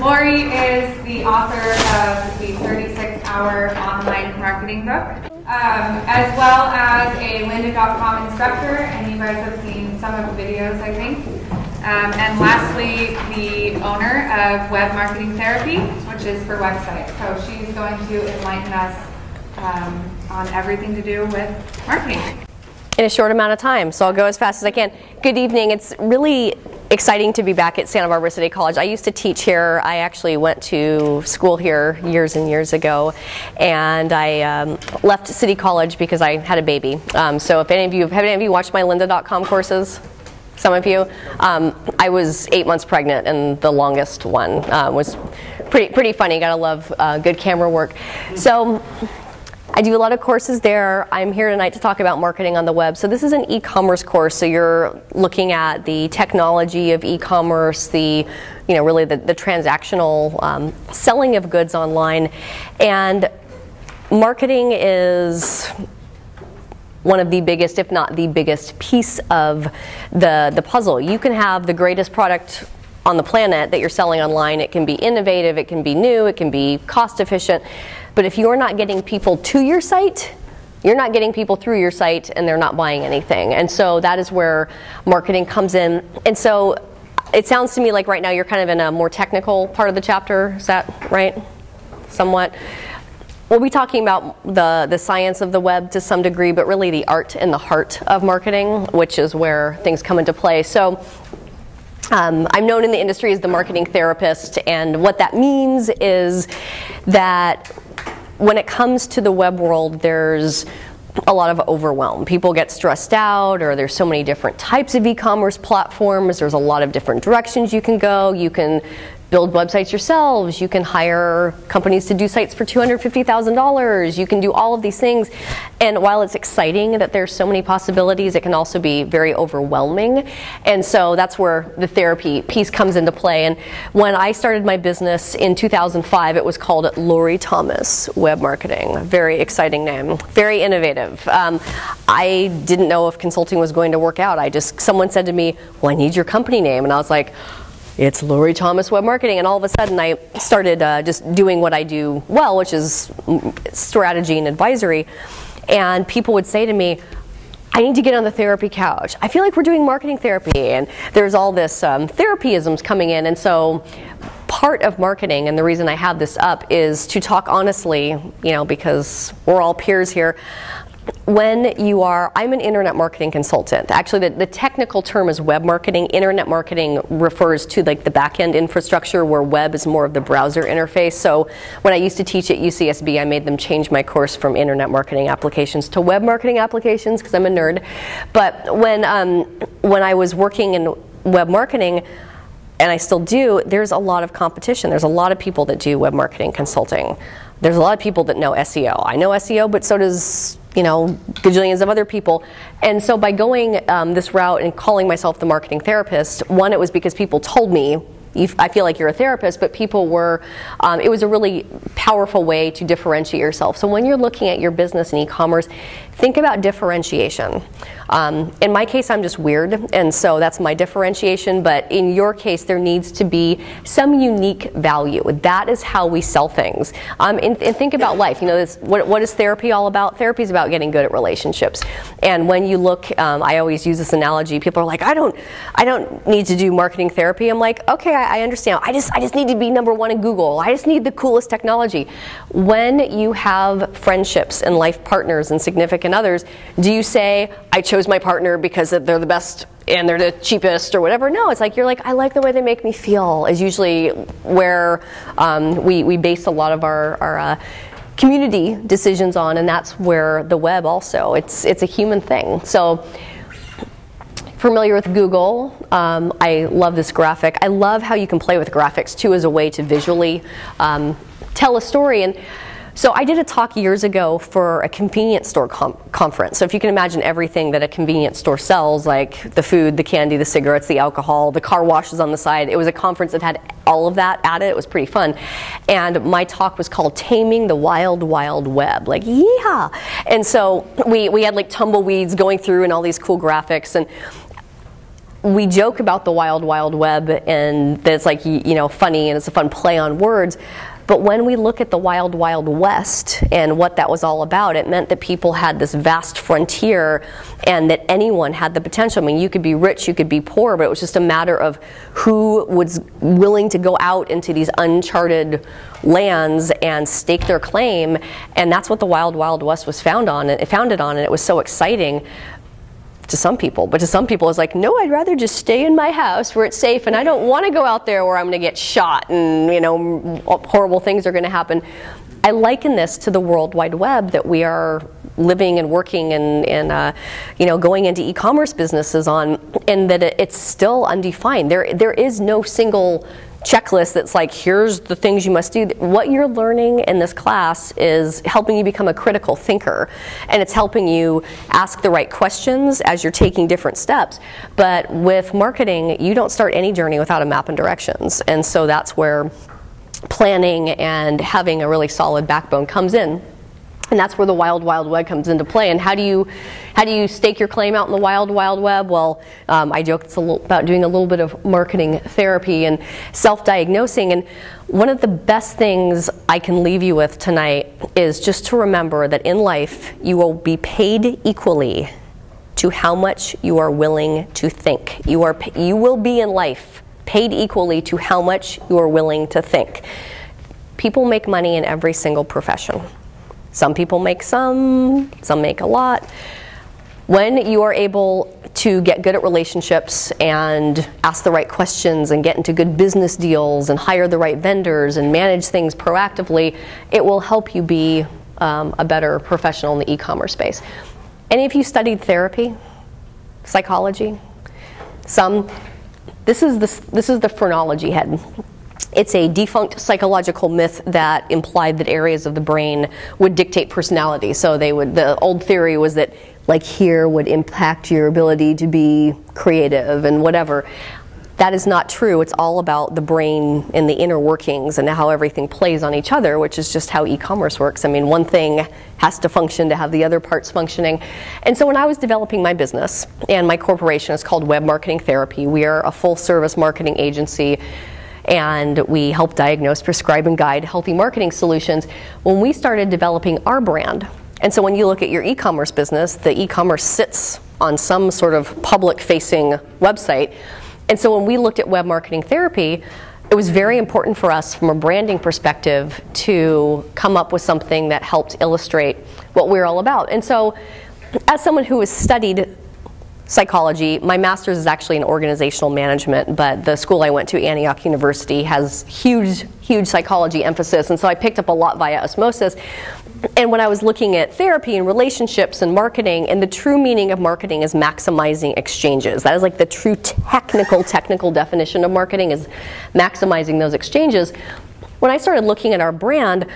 Lorrie is the author of the 36-hour online marketing book, as well as a lynda.com instructor, and you guys have seen some of the videos, I think. And lastly, the owner of Web Marketing Therapy, which is for websites. So she's going to enlighten us on everything to do with marketing. In a short amount of time, so I'll go as fast as I can. Good evening. It's really exciting to be back at Santa Barbara City College. I used to teach here. I actually went to school here years and years ago, and I left City College because I had a baby. So if any of you watched my lynda.com courses? Some of you. I was 8 months pregnant, and the longest one was pretty funny. Gotta love good camera work. So I do a lot of courses there. I'm here tonight to talk about marketing on the web. So this is an e-commerce course. So you're looking at the technology of e-commerce, really the transactional selling of goods online, and marketing is one of the biggest, if not the biggest, piece of the puzzle. You can have the greatest product on the planet that you're selling online. It can be innovative, it can be new, it can be cost efficient. But if you're not getting people to your site, you're not getting people through your site, and they're not buying anything. And so that is where marketing comes in. And so it sounds to me like right now you're kind of in a more technical part of the chapter. Is that right? Somewhat. We'll be talking about the science of the web to some degree, but really the art and the heart of marketing, which is where things come into play. So I'm known in the industry as the marketing therapist, and what that means is that when it comes to the web world, there's a lot of overwhelm. People get stressed out, or there's so many different types of e-commerce platforms. There's a lot of different directions you can go. You can build websites yourselves. You can hire companies to do sites for $250,000. You can do all of these things. And while it's exciting that there's so many possibilities, it can also be very overwhelming. And so that's where the therapy piece comes into play. And when I started my business in 2005, it was called Lorrie Thomas Web Marketing. Very exciting name, very innovative. I didn't know if consulting was going to work out. Someone said to me, well, I need your company name. And I was like, it's Lorrie Thomas Web Marketing, and all of a sudden I started just doing what I do well, which is strategy and advisory. And people would say to me, I need to get on the therapy couch. I feel like we're doing marketing therapy, and there's all this therapyisms coming in. And so part of marketing, and the reason I have this up, is to talk honestly, because we're all peers here. I'm an internet marketing consultant. Actually, the technical term is web marketing. Internet marketing refers to like the back-end infrastructure, where web is more of the browser interface. So when I used to teach at UCSB, I made them change my course from internet marketing applications to web marketing applications, because I'm a nerd. But when I was working in web marketing, and I still do, there's a lot of competition. There's a lot of people that do web marketing consulting. There's a lot of people that know SEO. I know SEO, but so does gajillions of other people. And so by going this route and calling myself the marketing therapist, one, it was because people told me, I feel like you're a therapist, but people were, it was a really powerful way to differentiate yourself. So when you're looking at your business and e-commerce, think about differentiation. In my case, I'm just weird, and so that's my differentiation, but in your case, there needs to be some unique value. That is how we sell things. And think about life. What is therapy all about? Therapy is about getting good at relationships. And when you look, I always use this analogy. People are like, I don't need to do marketing therapy. I'm like, okay, I understand. I just need to be #1 in Google. I just need the coolest technology. When you have friendships and life partners and significant others, do you say, I chose my partner because they're the best and they're the cheapest or whatever? No, it's like, you're like, I like the way they make me feel, is usually where we base a lot of our community decisions on, and that's where the web also, it's a human thing. So familiar with Google, I love this graphic. I love how you can play with graphics too as a way to visually tell a story. And so I did a talk years ago for a convenience store conference. So if you can imagine everything that a convenience store sells, like the food, the candy, the cigarettes, the alcohol, the car washes on the side. It was a conference that had all of that at it. It was pretty fun. And my talk was called Taming the Wild, Wild Web. Like, yeah. And so we had like tumbleweeds going through and all these cool graphics. And we joke about the wild, wild web, and that it's like, you know, funny, and it's a fun play on words. But when we look at the wild, wild west and what that was all about, it meant that people had this vast frontier and that anyone had the potential. I mean, you could be rich, you could be poor, but it was just a matter of who was willing to go out into these uncharted lands and stake their claim. And that's what the wild, wild west was founded on, and it was so exciting to some people. But to some people, it's like, no, I'd rather just stay in my house where it's safe, and I don't want to go out there where I'm going to get shot and, you know, horrible things are going to happen. I liken this to the World Wide Web that we are living and working and you know, going into e-commerce businesses on, and that it's still undefined. There is no single checklist that's like, here's the things you must do. What you're learning in this class is helping you become a critical thinker, and it's helping you ask the right questions as you're taking different steps. But with marketing, you don't start any journey without a map and directions, and so that's where planning and having a really solid backbone comes in. And that's where the wild, wild web comes into play. And how do you stake your claim out in the wild, wild web? Well, I joke it's about doing a little bit of marketing therapy and self-diagnosing. And one of the best things I can leave you with tonight is just to remember that in life, you will be paid equally to how much you are willing to think. You will be in life paid equally to how much you are willing to think. People make money in every single profession. Some people make some make a lot. When you are able to get good at relationships and ask the right questions and get into good business deals and hire the right vendors and manage things proactively, it will help you be a better professional in the e-commerce space. Any of you studied therapy, psychology? Some. This is the phrenology head. It's a defunct psychological myth that implied that areas of the brain would dictate personality. So the old theory was that like here would impact your ability to be creative and whatever. That is not true. It's all about the brain and the inner workings and how everything plays on each other, which is just how e-commerce works. I mean, one thing has to function to have the other parts functioning. And so when I was developing my business, and my corporation is called Web Marketing Therapy, we are a full-service marketing agency, and we help diagnose, prescribe, and guide healthy marketing solutions. When we started developing our brand, and so when you look at your e-commerce business, the e-commerce sits on some sort of public-facing website. And so when we looked at Web Marketing Therapy, it was very important for us from a branding perspective to come up with something that helped illustrate what we're all about. And so as someone who has studied psychology, my master's is actually in organizational management, but the school I went to, Antioch University, has huge psychology emphasis, and so I picked up a lot via osmosis. And when I was looking at therapy and relationships and marketing, and the true meaning of marketing is maximizing exchanges. That is like the true technical definition of marketing, is maximizing those exchanges. When I started looking at our brand,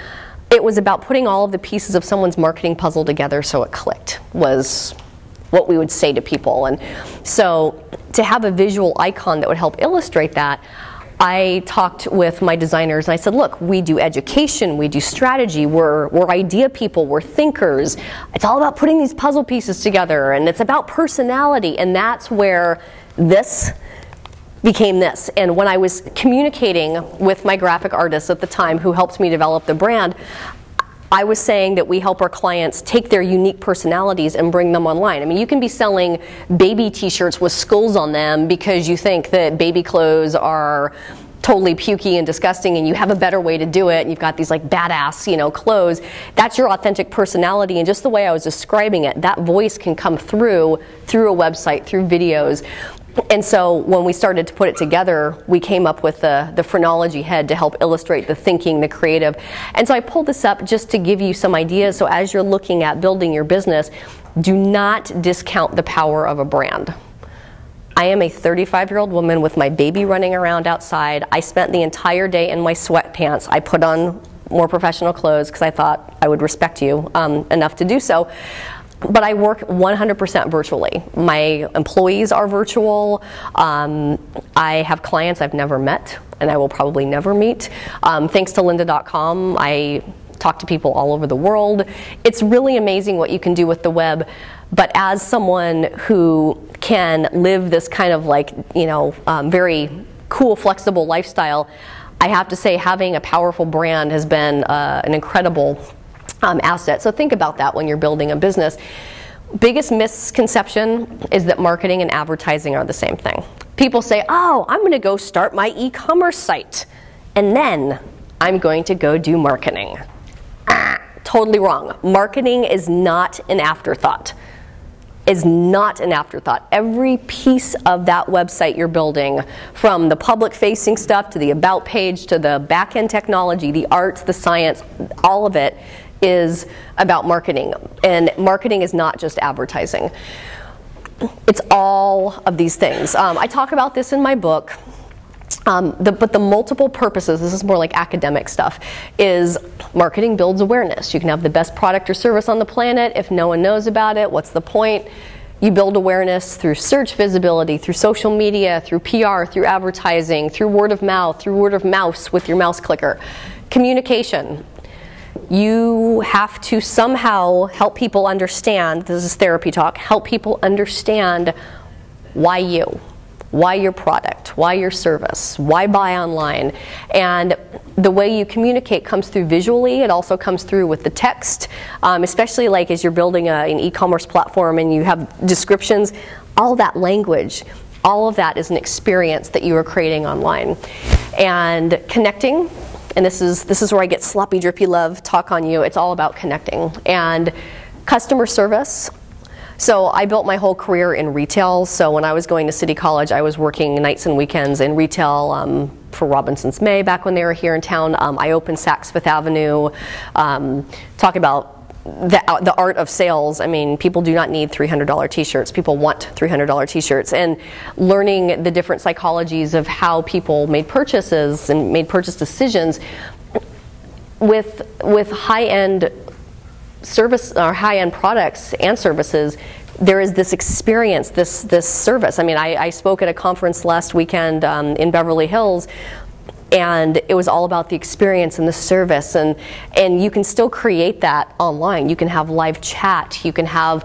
it was about putting all of the pieces of someone's marketing puzzle together so it clicked, was what we would say to people. And so to have a visual icon that would help illustrate that, I talked with my designers and I said, look, we do education, we do strategy, we're idea people, we're thinkers. It's all about putting these puzzle pieces together, and it's about personality, and that's where this became this. And when I was communicating with my graphic artists at the time who helped me develop the brand, I was saying that we help our clients take their unique personalities and bring them online. I mean, you can be selling baby t-shirts with skulls on them because you think that baby clothes are totally pukey and disgusting and you have a better way to do it, and you've got these like badass, you know, clothes. That's your authentic personality, and just the way I was describing it, that voice can come through a website, through videos. And so when we started to put it together, we came up with the phrenology head to help illustrate the thinking, the creative. And so I pulled this up just to give you some ideas. So as you're looking at building your business, do not discount the power of a brand. I am a 35-year-old woman with my baby running around outside. I spent the entire day in my sweatpants. I put on more professional clothes because I thought I would respect you enough to do so. But I work 100% virtually. My employees are virtual. I have clients I've never met, and I will probably never meet. Thanks to lynda.com, I talk to people all over the world. It's really amazing what you can do with the web. But as someone who can live this kind of like, very cool, flexible lifestyle, I have to say having a powerful brand has been an incredible asset. So think about that when you're building a business. Biggest misconception is that marketing and advertising are the same thing. People say, oh, I'm going to go start my e-commerce site, and then I'm going to go do marketing. Totally wrong. Marketing is not an afterthought. Is not an afterthought. Every piece of that website you're building, from the public-facing stuff to the about page to the back-end technology, the art, the science, all of it is about marketing. And marketing is not just advertising. It's all of these things. I talk about this in my book. But the multiple purposes, this is more like academic stuff, is marketing builds awareness. You can have the best product or service on the planet. If no one knows about it, what's the point? You build awareness through search visibility, through social media, through PR, through advertising, through word of mouse with your mouse clicker. Communication. You have to somehow help people understand, this is therapy talk, help people understand why you. Why your product, why your service, why buy online. And the way you communicate comes through visually. It also comes through with the text, especially like as you're building an e-commerce platform and you have descriptions. All that language, all of that is an experience that you are creating online. And connecting, and this is where I get sloppy, drippy love talk on you. It's all about connecting. And customer service. So I built my whole career in retail. So when I was going to City College, I was working nights and weekends in retail for Robinson's May back when they were here in town. I opened Saks Fifth Avenue. Talk about the art of sales. I mean, people do not need $300 t-shirts. People want $300 t-shirts. And learning the different psychologies of how people made purchases and made purchase decisions with high-end service or high-end products and services, there is this experience, this service. I mean, I spoke at a conference last weekend in Beverly Hills, and it was all about the experience and the service, and you can still create that online. You can have live chat. You can have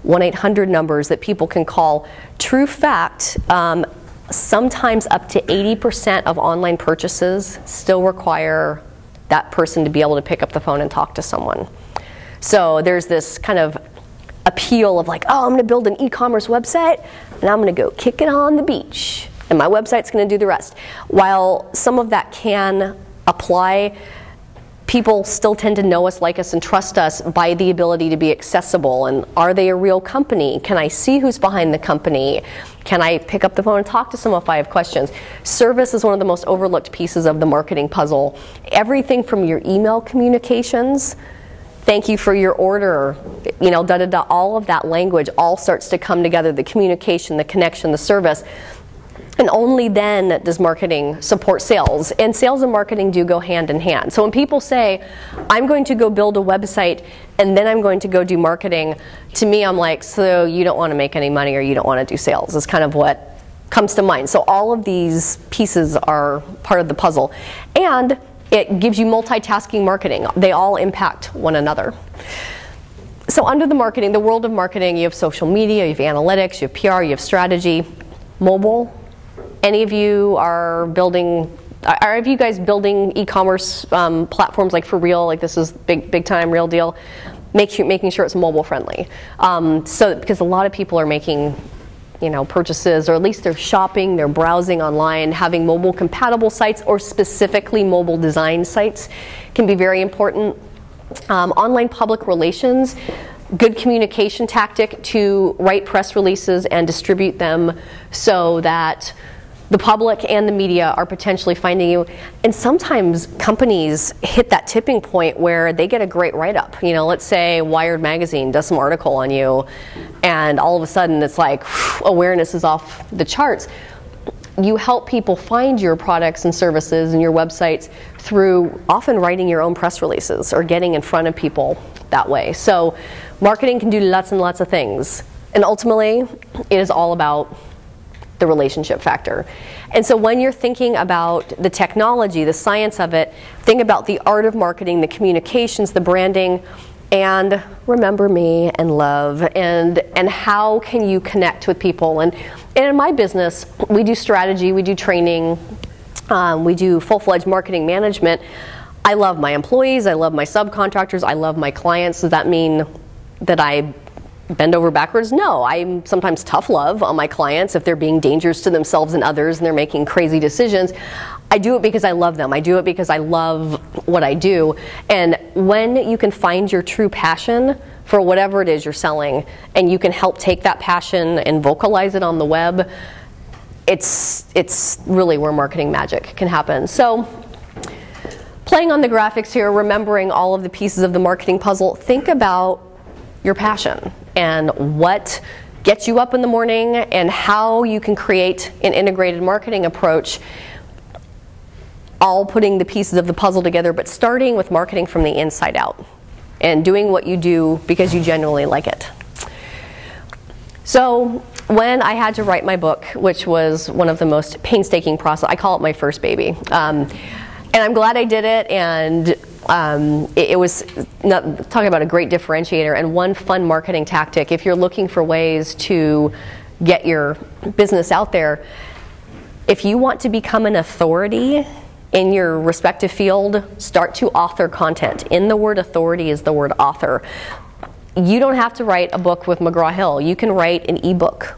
1-800 numbers that people can call. True fact, sometimes up to 80% of online purchases still require that person to be able to pick up the phone and talk to someone. So there's this kind of appeal of like, oh, I'm going to build an e-commerce website and I'm going to go kick it on the beach and my website's going to do the rest. While some of that can apply, people still tend to know us, like us, and trust us by the ability to be accessible. And are they a real company? Can I see who's behind the company? Can I pick up the phone and talk to someone if I have questions? Service is one of the most overlooked pieces of the marketing puzzle. Everything from your email communications, thank you for your order, all of that language all starts to come together, the communication, the connection, the service. And only then does marketing support sales. And sales and marketing do go hand in hand. So when people say, I'm going to go build a website and then I'm going to go do marketing, to me I'm like, so you don't want to make any money or you don't want to do sales, is kind of what comes to mind. So all of these pieces are part of the puzzle. And it gives you multitasking marketing. They all impact one another. So under the marketing, the world of marketing, you have social media, you have analytics, you have PR, you have strategy, mobile. Any of you are you guys building e-commerce platforms like for real? Like this is big time, real deal? Making sure it's mobile friendly. Because a lot of people are making purchases, or at least they're shopping, they're browsing online. Having mobile compatible sites or specifically mobile design sites can be very important. Online public relations, good communication tactic to write press releases and distribute them so that the public and the media are potentially finding you. And sometimes companies hit that tipping point where they get a great write-up. Let's say Wired Magazine does some article on you, and all of a sudden it's like awareness is off the charts. You help people find your products and services and your websites through often writing your own press releases or getting in front of people that way. So marketing can do lots and lots of things. And ultimately, it is all about the relationship factor. And so when you're thinking about the technology, the science of it, think about the art of marketing, the communications, the branding. and remember me and love, and how can you connect with people. And in my business, we do strategy, we do training, we do full-fledged marketing management. I love my employees, I love my subcontractors, I love my clients. Does that mean that I bend over backwards? No, I'm sometimes tough love on my clients if they're being dangerous to themselves and others and they're making crazy decisions. I do it because I love them. I do it because I love what I do. And when you can find your true passion for whatever it is you're selling, and you can help take that passion and vocalize it on the web, it's really where marketing magic can happen. So, playing on the graphics here, remembering all of the pieces of the marketing puzzle, think about your passion and what gets you up in the morning and how you can create an integrated marketing approach, all putting the pieces of the puzzle together, but starting with marketing from the inside out and doing what you do because you genuinely like it. So when I had to write my book, which was one of the most painstaking process, I call it my first baby. And I'm glad I did it, and it was talking about a great differentiator and one fun marketing tactic. If you're looking for ways to get your business out there, if you want to become an authority in your respective field, start to author content. In the word authority is the word author. You don't have to write a book with McGraw-Hill. You can write an ebook.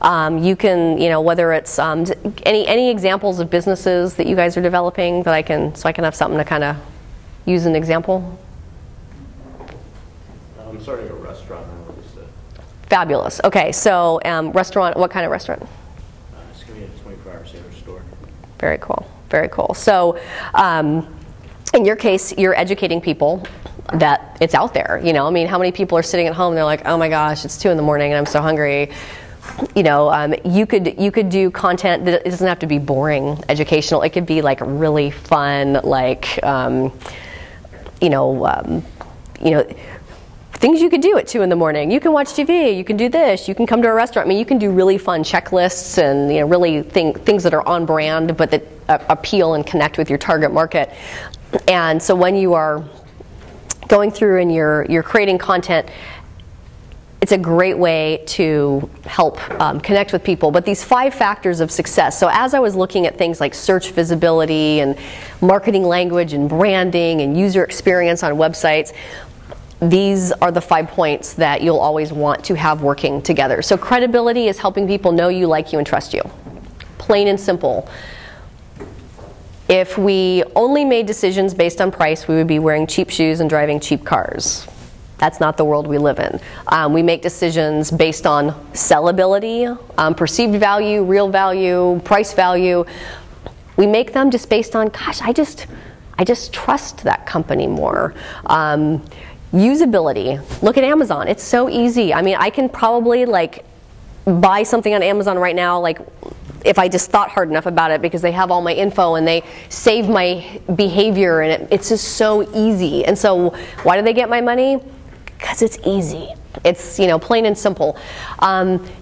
You can, whether it's any examples of businesses that you guys are developing that I can have something to kind of use an example. I'm starting a restaurant now. Fabulous. Okay, so restaurant. What kind of restaurant? It's going to be a 24-hour sandwich store. Very cool. Very cool. So, in your case, you're educating people that it's out there. How many people are sitting at home? They're like, oh my gosh, it's 2 in the morning and I'm so hungry. You could do content that it doesn't have to be boring, educational. It could be like really fun, like things you could do at 2 in the morning. You can watch TV. You can do this. You can come to a restaurant. You can do really fun checklists and really things that are on brand, but that appeal and connect with your target market. And so when you are going through and you're creating content, it's a great way to help connect with people. But these 5 factors of success. So as I was looking at things like search visibility and marketing language and branding and user experience on websites, these are the 5 points that you'll always want to have working together. So credibility is helping people know you, like you, and trust you. Plain and simple. If we only made decisions based on price, we would be wearing cheap shoes and driving cheap cars. That's not the world we live in. We make decisions based on sellability, perceived value, real value, price value. We make them just based on, gosh, I just trust that company more. Usability. Look at Amazon. It's so easy. I can probably buy something on Amazon right now, if I just thought hard enough about it, because they have all my info and they save my behavior, and it's just so easy. And so why do they get my money? Because it's easy. It's plain and simple.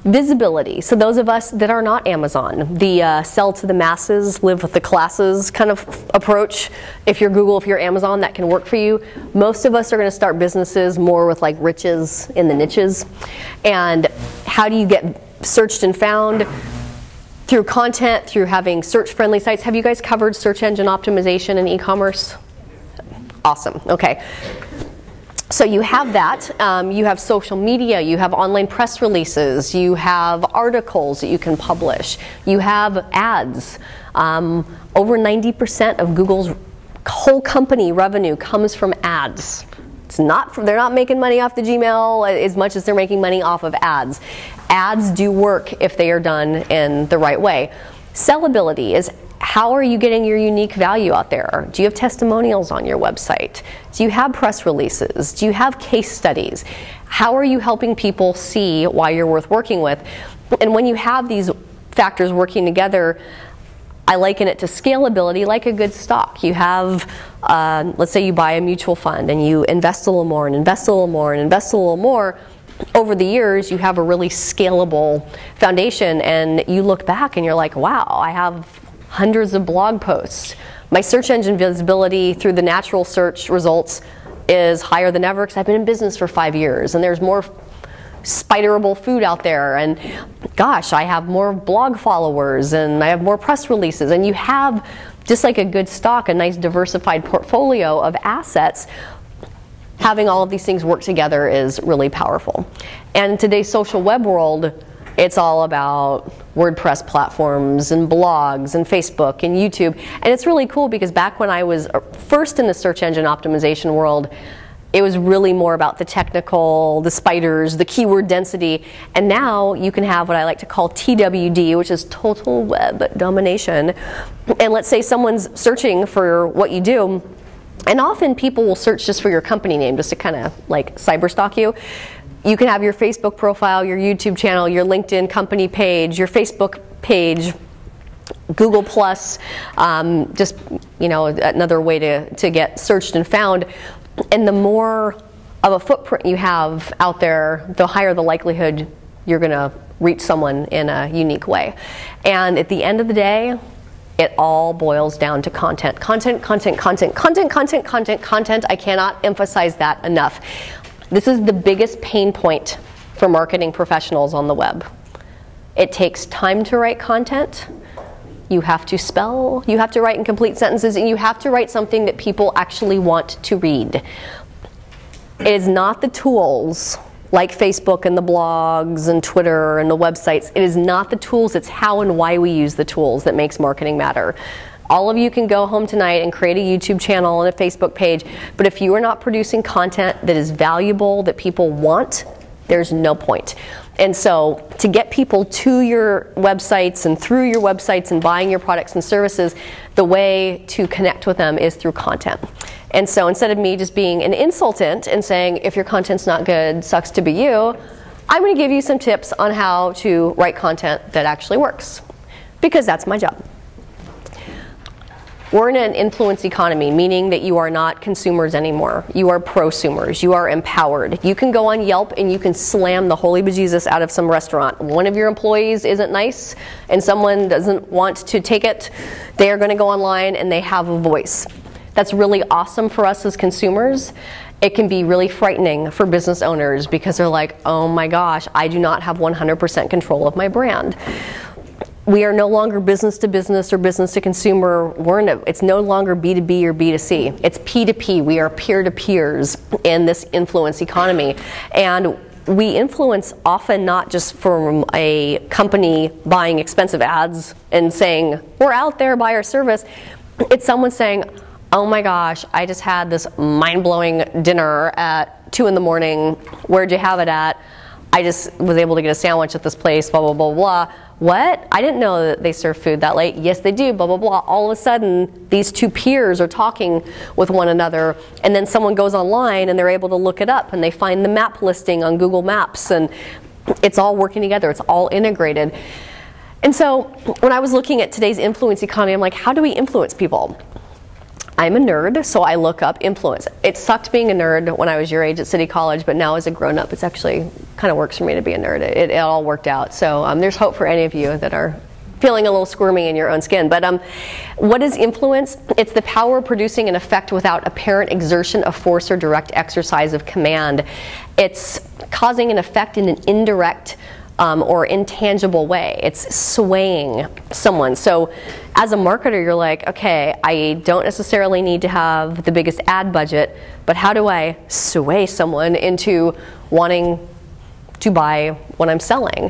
Visibility. So those of us that are not Amazon, the sell to the masses, live with the classes kind of approach. If you're Google, if you're Amazon, that can work for you. Most of us are going to start businesses more with riches in the niches. And how do you get searched and found? Through content, through having search-friendly sites. Have you guys covered search engine optimization and e-commerce? Awesome. Okay. So you have that. You have social media. You have online press releases. You have articles that you can publish. You have ads. Over 90% of Google's whole company revenue comes from ads. They're not making money off the Gmail as much as they're making money off of ads. Ads do work if they are done in the right way. Sellability is, how are you getting your unique value out there? Do you have testimonials on your website? Do you have press releases? Do you have case studies? How are you helping people see why you're worth working with? And when you have these factors working together, I liken it to scalability like a good stock. You have, let's say you buy a mutual fund and you invest a little more and invest a little more and invest a little more. Over the years, you have a really scalable foundation, and you look back and you're like, wow, I have hundreds of blog posts. My search engine visibility through the natural search results is higher than ever because I've been in business for 5 years and there's more spiderable food out there, and gosh, I have more blog followers and I have more press releases, and you have, just like a good stock, a nice diversified portfolio of assets. Having all of these things work together is really powerful. And in today's social web world, it's all about WordPress platforms and blogs and Facebook and YouTube. And it's really cool because back when I was first in the search engine optimization world, it was really more about the technical, the spiders, the keyword density. And now you can have what I like to call TWD, which is total web domination. And let's say someone's searching for what you do. And often people will search just for your company name, just to kind of like cyber stalk you. You can have your Facebook profile, your YouTube channel, your LinkedIn company page, your Facebook page, Google Plus, just, you know, another way to get searched and found. And the more of a footprint you have out there, the higher the likelihood you're going to reach someone in a unique way. And at the end of the day, it all boils down to content. Content, content, content, content, content, content, content. I cannot emphasize that enough. This is the biggest pain point for marketing professionals on the web. It takes time to write content. You have to spell, you have to write in complete sentences, and you have to write something that people actually want to read. It is not the tools like Facebook and the blogs and Twitter and the websites. It is not the tools, it's how and why we use the tools that makes marketing matter. All of you can go home tonight and create a YouTube channel and a Facebook page, but if you are not producing content that is valuable, that people want, there's no point. And so to get people to your websites and through your websites and buying your products and services, the way to connect with them is through content. And so instead of me just being an insultant and saying, if your content's not good, sucks to be you, I'm going to give you some tips on how to write content that actually works, because that's my job. We're in an influence economy, meaning that you are not consumers anymore. You are prosumers. You are empowered. You can go on Yelp and you can slam the holy bejesus out of some restaurant. One of your employees isn't nice and someone doesn't want to take it. They are going to go online and they have a voice. That's really awesome for us as consumers. It can be really frightening for business owners because they're like, oh my gosh, I do not have 100% control of my brand. We are no longer business to business or business to consumer. It's no longer B2B or B2C. It's P2P. We are peer-to-peers in this influence economy. And we influence often not just from a company buying expensive ads and saying, we're out there, buy our service. It's someone saying, oh my gosh, I just had this mind-blowing dinner at 2 in the morning. Where'd you have it at? I just was able to get a sandwich at this place, blah, blah, blah, blah. What? I didn't know that they serve food that late. Yes, they do, blah, blah, blah. All of a sudden, these two peers are talking with one another, and then someone goes online and they're able to look it up, and they find the map listing on Google Maps, and it's all working together. It's all integrated. And so when I was looking at today's influence economy, I'm like, how do we influence people? I'm a nerd, so I look up influence. It sucked being a nerd when I was your age at City College, but now as a grown-up, it's actually kind of works for me to be a nerd. It all worked out. So there's hope for any of you that are feeling a little squirmy in your own skin. But what is influence? It's the power of producing an effect without apparent exertion of force or direct exercise of command. It's causing an effect in an indirect or intangible way. It's swaying someone. So as a marketer, you're like, okay, I don't necessarily need to have the biggest ad budget, but how do I sway someone into wanting to buy what I'm selling?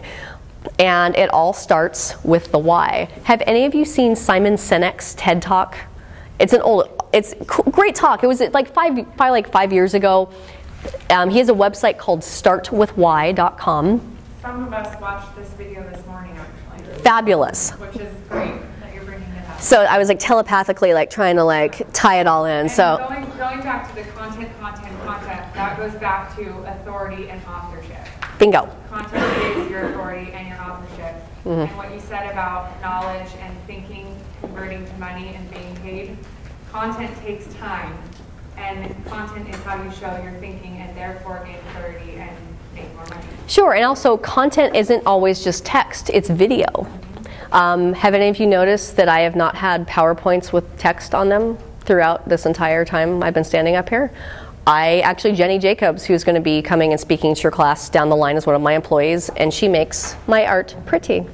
And it all starts with the why. Have any of you seen Simon Sinek's TED Talk? It's great talk. It was like probably 5 years ago. He has a website called startwithwhy.com. Some of us watched this video this morning, actually. Fabulous. Which is great that you're bringing it up. So I was like telepathically like trying to like tie it all in. And so going back to the content, that goes back to authority and authorship. Bingo. Content is your authority and your authorship. Mm-hmm. And what you said about knowledge and thinking, converting to money and being paid, content takes time. And content is how you show your thinking and therefore gain authority and make more money. Sure, and also content isn't always just text, it's video. Have any of you noticed that I have not had PowerPoints with text on them throughout this entire time I've been standing up here? Jenny Jacobs, who's going to be coming and speaking to your class down the line, is one of my employees, and she makes my art pretty.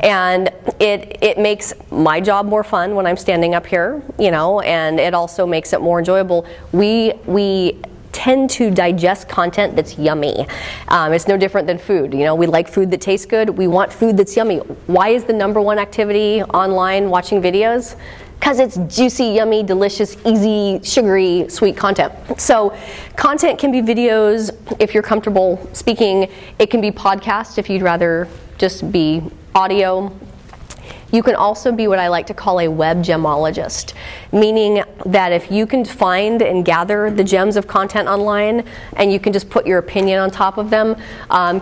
And it makes my job more fun when I'm standing up here, you know, and it also makes it more enjoyable. We tend to digest content that's yummy. It's no different than food. You know, we like food that tastes good. We want food that's yummy. Why is the #1 activity online watching videos? Because it's juicy, yummy, delicious, easy, sugary, sweet content. So content can be videos if you're comfortable speaking. It can be podcasts if you'd rather just be audio. You can also be what I like to call a web gemologist, meaning that if you can find and gather the gems of content online and you can just put your opinion on top of them.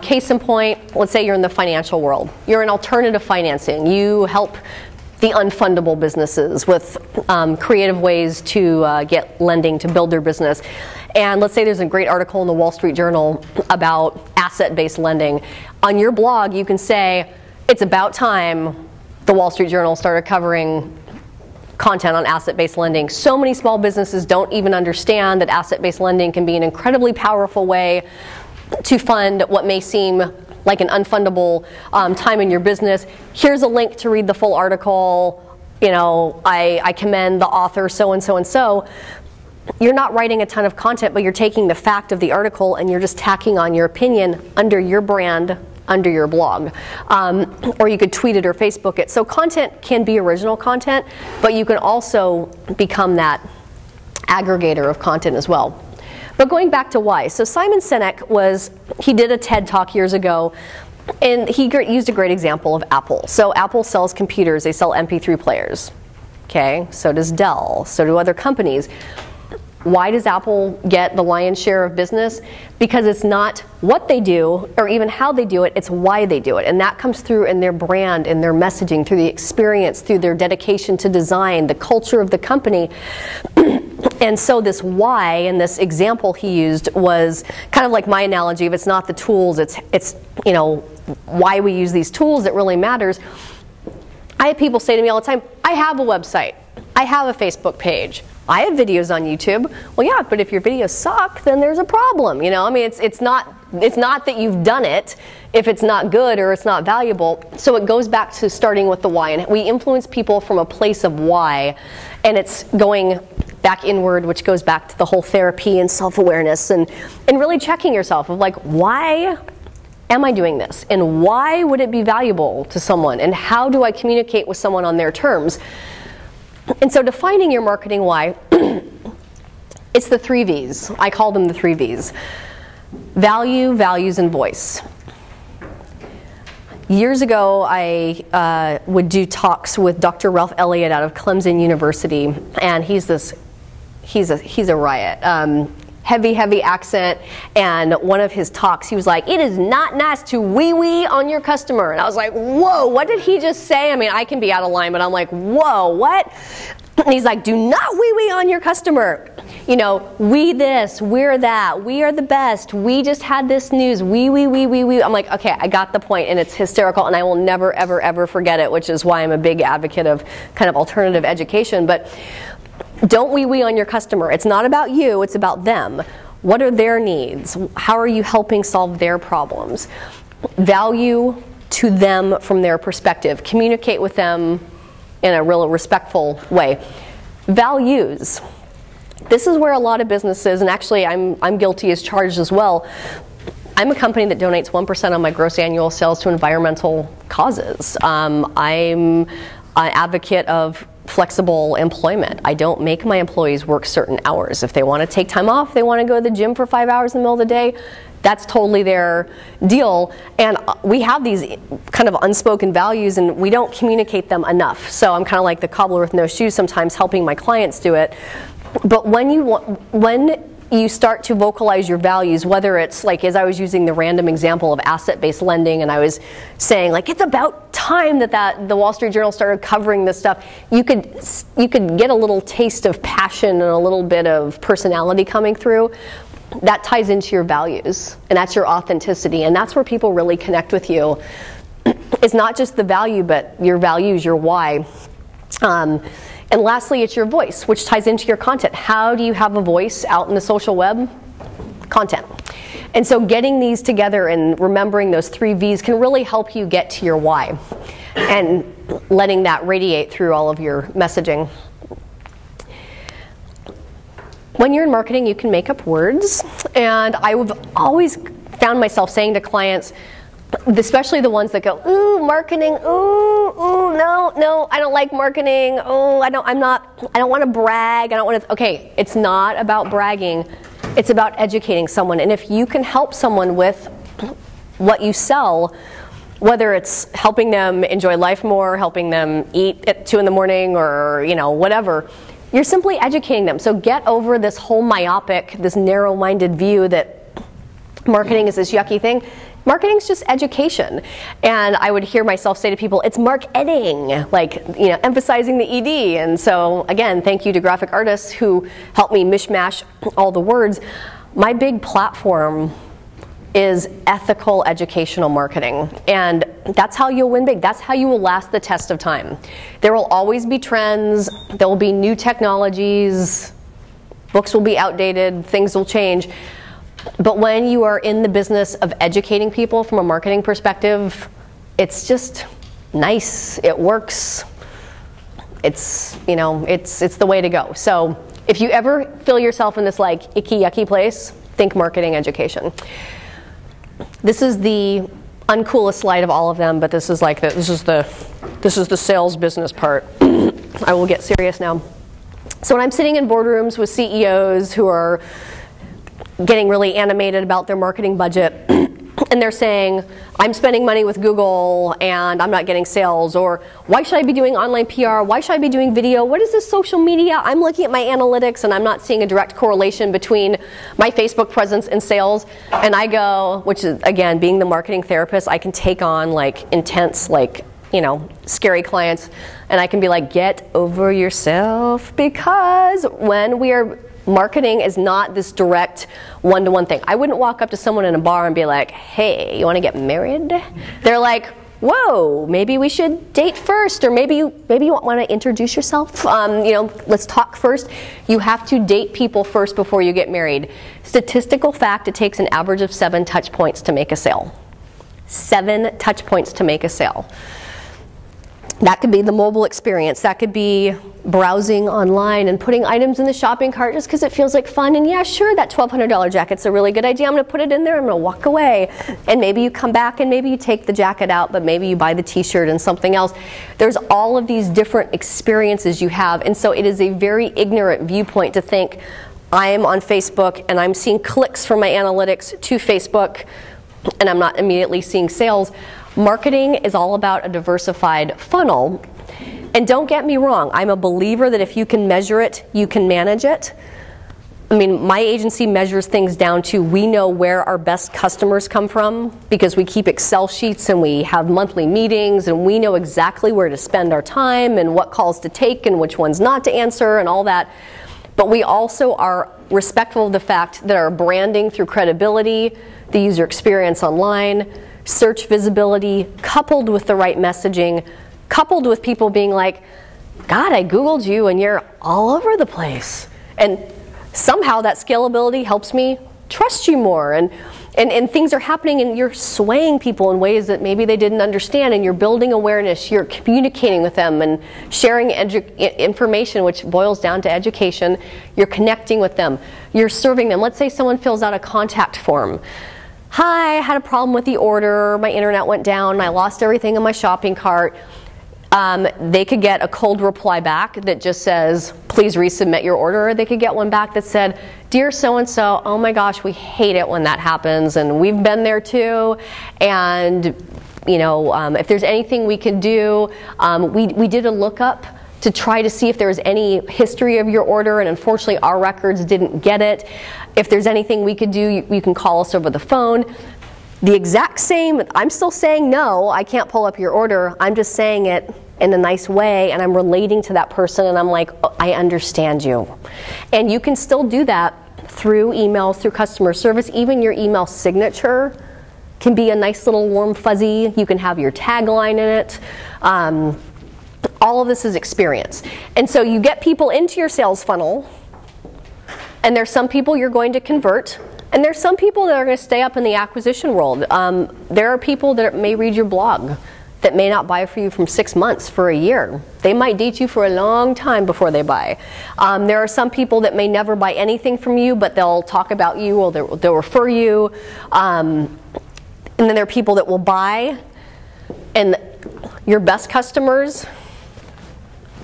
Case in point, let's say you're in the financial world. You're in alternative financing. You help the unfundable businesses with creative ways to get lending to build their business. And let's say there's a great article in the Wall Street Journal about asset-based lending. On your blog, you can say, it's about time the Wall Street Journal started covering content on asset-based lending. So many small businesses don't even understand that asset-based lending can be an incredibly powerful way to fund what may seem like an unfundable time in your business. Here's a link to read the full article. You know, I commend the author so-and-so and so. You're not writing a ton of content, but you're taking the fact of the article and you're just tacking on your opinion under your brand, under your blog. Or you could tweet it or Facebook it. So content can be original content, but you can also become that aggregator of content as well. But going back to why. So Simon Sinek he did a TED Talk years ago, and he used a great example of Apple. So Apple sells computers, they sell MP3 players. Okay, so does Dell, so do other companies. Why does Apple get the lion's share of business? Because it's not what they do or even how they do it, it's why they do it. And that comes through in their brand, in their messaging, through the experience, through their dedication to design, the culture of the company. And so this why, and this example he used was kind of like my analogy of it's not the tools, it's you know, why we use these tools that really matters. I have people say to me all the time, I have a website, I have a Facebook page, I have videos on YouTube. Well, yeah, but if your videos suck, then there's a problem. You know, I mean, it's not that you've done it if it's not good or it's not valuable. So it goes back to starting with the why, and we influence people from a place of why, and it's going back inward, which goes back to the whole therapy and self-awareness and really checking yourself of like, why am I doing this? And why would it be valuable to someone? And how do I communicate with someone on their terms? And so defining your marketing why, it's the 3 V's. I call them the 3 V's. Value, values, and voice. Years ago, I would do talks with Dr. Ralph Elliott out of Clemson University, and he's a riot. Heavy accent, and one of his talks, he was like, it is not nice to wee-wee on your customer. And I was like, whoa, what did he just say? I mean, I can be out of line, but I'm like, whoa, what? And he's like, do not wee-wee on your customer. You know, we this, we're that, we are the best, we just had this news, we. I'm like, okay, I got the point, and it's hysterical, and I will never, ever, ever forget it, which is why I'm a big advocate of kind of alternative education. But don't wee-wee on your customer. It's not about you, it's about them. What are their needs? How are you helping solve their problems? Value to them from their perspective. Communicate with them in a real respectful way. Values. This is where a lot of businesses, and actually I'm guilty as charged as well, I'm a company that donates 1% of my gross annual sales to environmental causes. I'm an advocate of flexible employment. I don't make my employees work certain hours. If they want to take time off, they want to go to the gym for 5 hours in the middle of the day, that's totally their deal. And we have these kind of unspoken values, and we don't communicate them enough. So I'm kind of like the cobbler with no shoes sometimes, helping my clients do it. But when you start to vocalize your values, whether it's like, as I was using the random example of asset-based lending, and I was saying like, it's about time that the Wall Street Journal started covering this stuff, you could get a little taste of passion and a little bit of personality coming through. That ties into your values, and that's your authenticity, and that's where people really connect with you. It's not just the value, but your values, your why. And lastly, it's your voice, which ties into your content. How do you have a voice out in the social web? Content. And so getting these together and remembering those 3 V's can really help you get to your why and letting that radiate through all of your messaging. When you're in marketing, you can make up words. And I've always found myself saying to clients, especially the ones that go, ooh, marketing, ooh, no, I don't like marketing, oh, I don't want to brag, okay, it's not about bragging, it's about educating someone. And if you can help someone with what you sell, whether it's helping them enjoy life more, helping them eat at 2 in the morning, or whatever, you're simply educating them. So get over this whole myopic, this narrow-minded view that marketing is this yucky thing. Marketing's just education. And I would hear myself say to people, it's marketing, like, emphasizing the ED. And so, again, thank you to graphic artists who helped me mishmash all the words. My big platform is ethical educational marketing. And that's how you'll win big. That's how you will last the test of time. There will always be trends. There will be new technologies. Books will be outdated. Things will change. But when you are in the business of educating people from a marketing perspective, it's just nice. It works. It's, it's the way to go. So if you ever feel yourself in this like icky, yucky place, think marketing education. This is the uncoolest slide of all of them, but this is like this is the sales business part. I will get serious now. So when I'm sitting in boardrooms with CEOs who are getting really animated about their marketing budget, and they're saying, I'm spending money with Google and I'm not getting sales, or why should I be doing online PR? Why should I be doing video? What is this social media? I'm looking at my analytics and I'm not seeing a direct correlation between my Facebook presence and sales. And I go, which is, again, being the marketing therapist, I can take on like intense, like, scary clients, and I can be like, get over yourself, because when we are marketing is not this direct one-to-one thing. I wouldn't walk up to someone in a bar and be like, hey, you want to get married? They're like, whoa, maybe we should date first, or maybe you want to introduce yourself. Let's talk first. You have to date people first before you get married. Statistical fact, it takes an average of 7 touch points to make a sale. 7 touch points to make a sale. That could be the mobile experience. That could be browsing online and putting items in the shopping cart just because it feels like fun. And yeah, sure, that $1,200 jacket's a really good idea. I'm going to put it in there. I'm going to walk away. And maybe you come back and maybe you take the jacket out, but maybe you buy the t-shirt and something else. There's all of these different experiences you have. And so it is a very ignorant viewpoint to think, I'm on Facebook and I'm seeing clicks from my analytics to Facebook and I'm not immediately seeing sales. Marketing is all about a diversified funnel. And don't get me wrong, I'm a believer that if you can measure it, you can manage it. I mean, my agency measures things down to, we know where our best customers come from because we keep Excel sheets and we have monthly meetings and we know exactly where to spend our time and what calls to take and which ones not to answer and all that. But we also are respectful of the fact that our branding through credibility, the user experience online, search visibility, coupled with the right messaging, coupled with people being like, God, I Googled you and you're all over the place. And somehow that scalability helps me trust you more. And things are happening and you're swaying people in ways that maybe they didn't understand, and you're building awareness, you're communicating with them and sharing information, which boils down to education. You're connecting with them. You're serving them. Let's say someone fills out a contact form. Hi, I had a problem with the order, my internet went down, I lost everything in my shopping cart. They could get a cold reply back that just says, please resubmit your order. Or they could get one back that said, dear so-and-so, oh my gosh, we hate it when that happens, and we've been there too, and if there's anything we can do, we did a lookup to try to see if there was any history of your order, and unfortunately our records didn't get it. If there's anything we could do, you can call us over the phone. The exact same, I'm still saying no, I can't pull up your order. I'm just saying it in a nice way, and I'm relating to that person, and I'm like, oh, I understand you. And you can still do that through emails, through customer service. Even your email signature can be a nice little warm fuzzy. You can have your tagline in it. All of this is experience. And so you get people into your sales funnel, and there's some people you're going to convert, and there's some people that are going to stay up in the acquisition world. There are people that may read your blog that may not buy for you from 6 months, for a year. They might date you for a long time before they buy. There are some people that may never buy anything from you, but they'll talk about you or they'll refer you. And then there are people that will buy, and your best customers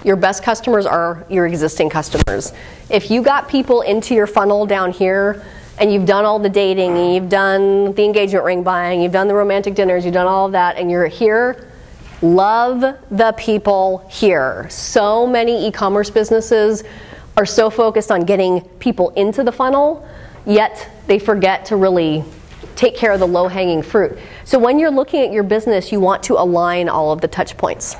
are your existing customers. If you got people into your funnel down here, and you've done all the dating, and you've done the engagement ring buying, you've done the romantic dinners, you've done all of that, and you're here, love the people here. So many e-commerce businesses are so focused on getting people into the funnel, yet they forget to really take care of the low-hanging fruit. So when you're looking at your business, you want to align all of the touch points.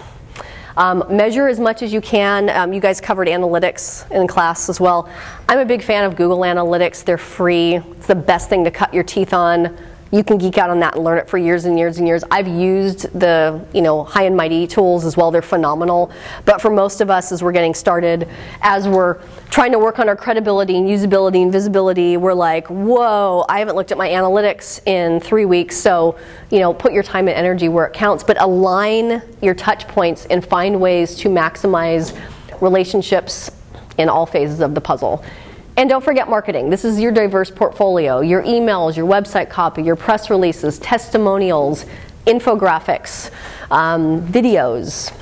Measure as much as you can. You guys covered analytics in class as well. I'm a big fan of Google Analytics. They're free. It's the best thing to cut your teeth on. You can geek out on that and learn it for years and years and years. I've used the high and mighty tools as well. They're phenomenal. But for most of us, as we're getting started, as we're trying to work on our credibility and usability and visibility, we're like, whoa, I haven't looked at my analytics in 3 weeks. So put your time and energy where it counts, but align your touch points and find ways to maximize relationships in all phases of the puzzle. And don't forget marketing. This is your diverse portfolio. Your emails, your website copy, your press releases, testimonials, infographics, videos.